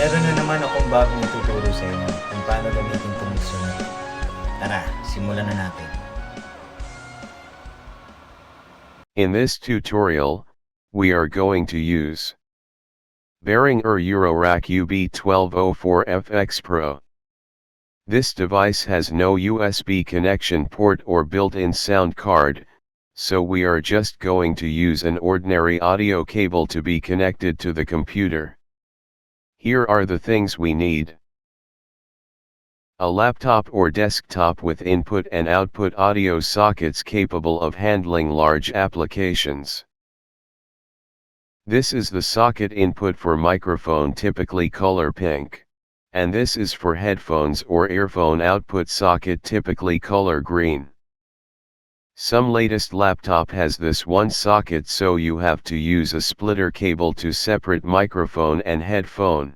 Meron na naman akong bagong ituturo sa inyo kung paano gamitin itong mixer na ito. Tara, simulan na natin. In this tutorial, we are going to use Behringer UB1204FX-PRO. This device has no USB connection port or built-in sound card, so we are just going to use an ordinary audio cable to be connected to the computer. Here are the things we need. A laptop or desktop with input and output audio sockets capable of handling large applications. This is the socket input for microphone, typically color pink, and this is for headphones or earphone output socket, typically color green. Some latest laptop has this one socket, so you have to use a splitter cable to separate microphone and headphone.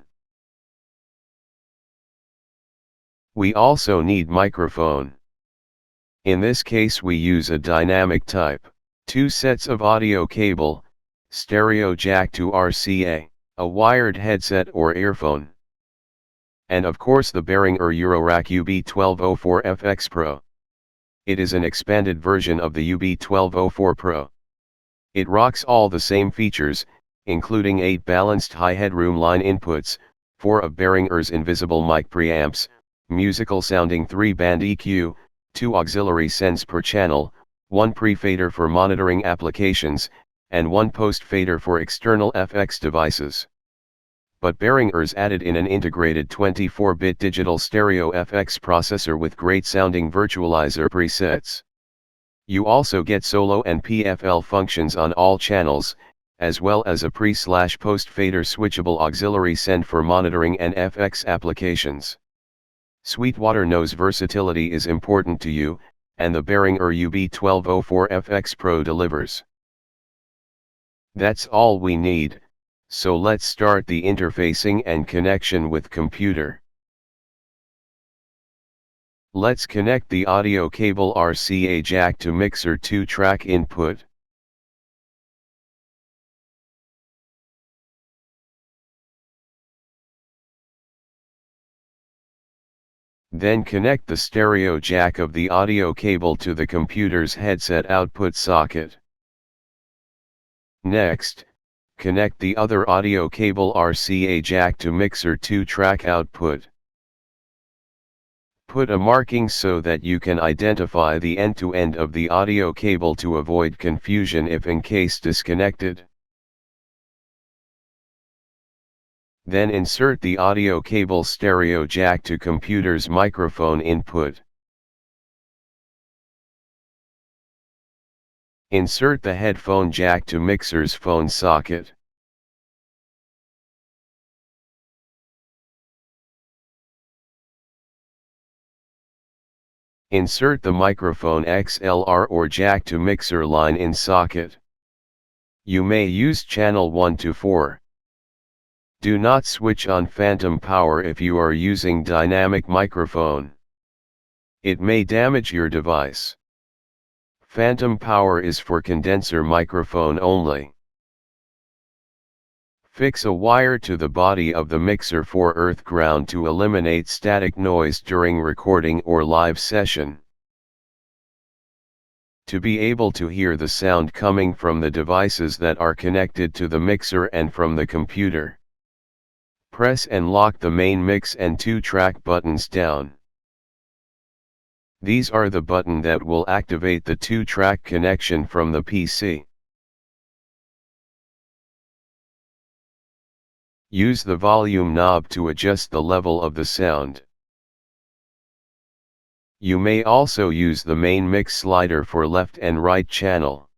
We also need microphone. In this case we use a dynamic type, 2 sets of audio cable, stereo jack to RCA, a wired headset or earphone, and of course the Behringer UB1204FX-PRO. It is an expanded version of the UB1204 Pro. It rocks all the same features, including 8 balanced high headroom line inputs, 4 of Behringer's invisible mic preamps, musical sounding 3-band EQ, 2 auxiliary sends per channel, 1 pre-fader for monitoring applications, and 1 post-fader for external FX devices. But Behringer's added in an integrated 24-bit digital stereo FX processor with great sounding virtualizer presets. You also get solo and PFL functions on all channels, as well as a pre/post fader switchable auxiliary send for monitoring and FX applications. Sweetwater knows versatility is important to you, and the Behringer UB1204FX-PRO delivers. That's all we need, so let's start the interfacing and connection with computer. Let's connect the audio cable RCA jack to mixer 2-track input. Then connect the stereo jack of the audio cable to the computer's headset output socket. Next, connect the other audio cable RCA jack to mixer 2-track output. Put a marking so that you can identify the end-to-end of the audio cable to avoid confusion if in case disconnected. Then insert the audio cable stereo jack to computer's microphone input. Insert the headphone jack to mixer's phone socket. Insert the microphone XLR or jack to mixer line in socket. You may use channel 1 to 4. Do not switch on phantom power if you are using dynamic microphone. It may damage your device. Phantom power is for condenser microphone only. Fix a wire to the body of the mixer for earth ground to eliminate static noise during recording or live session. To be able to hear the sound coming from the devices that are connected to the mixer and from the computer, press and lock the main mix and 2-track buttons down. These are the button that will activate the 2-track connection from the PC. Use the volume knob to adjust the level of the sound. You may also use the main mix slider for left and right channel.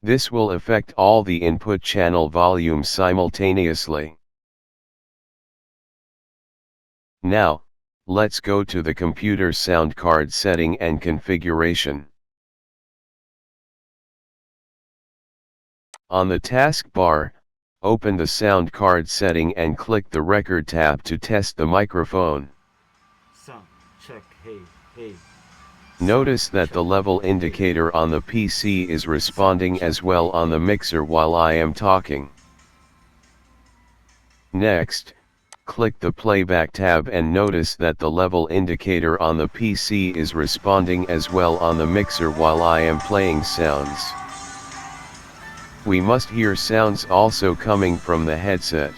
This will affect all the input channel volumes simultaneously. Now, let's go to the computer's sound card setting and configuration. On the taskbar, open the sound card setting and click the record tab to test the microphone. Sound check, hey. Notice that the level indicator on the PC is responding as well on the mixer while I am talking. Next, click the playback tab and notice that the level indicator on the PC is responding as well on the mixer while I am playing sounds. We must hear sounds also coming from the headset.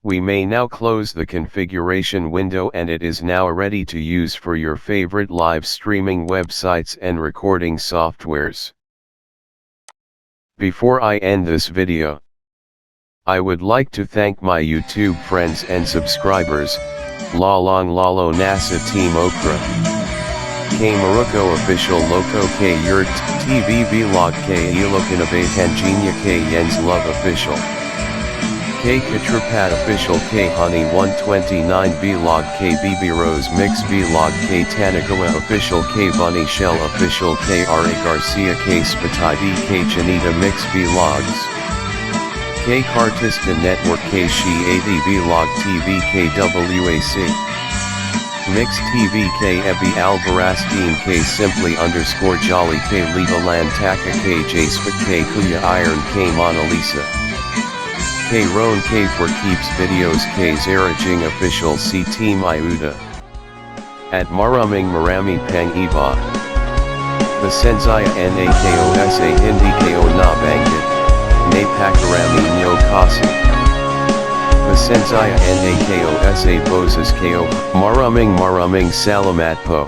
We may now close the configuration window and it is now ready to use for your favorite live streaming websites and recording softwares. Before I end this video, I would like to thank my YouTube friends and subscribers, Lalong Lalo Nasa Team Okra, K Maruko Official Loco K Yurt TV Vlog K Ilokinabe Tanginia K Yens Love Official, K Katrapat Official K Honey 129 Vlog K BB Rose Mix Vlog K Tanagawa Official K Bunny Shell Official K Ari Garcia K Spatidi K Janita Mix Vlogs, K Cartista Network K She 80 Vlog TV K WAC Mix TV K Evi Alvarastine K Simply _ Jolly K Leva Lantaka K Jaspit K Kuya Iron K Mona Lisa K Roan K for Keeps Videos K Zara Jing Official C Team Iuda at Maraming Marami Pang Iba the Senzaya Nakosa Hindi Ko Na Bangkit Ne Pakarami Nyo Kasi the Senzaya Nakosa Boses Ko Maraming Salamat Po.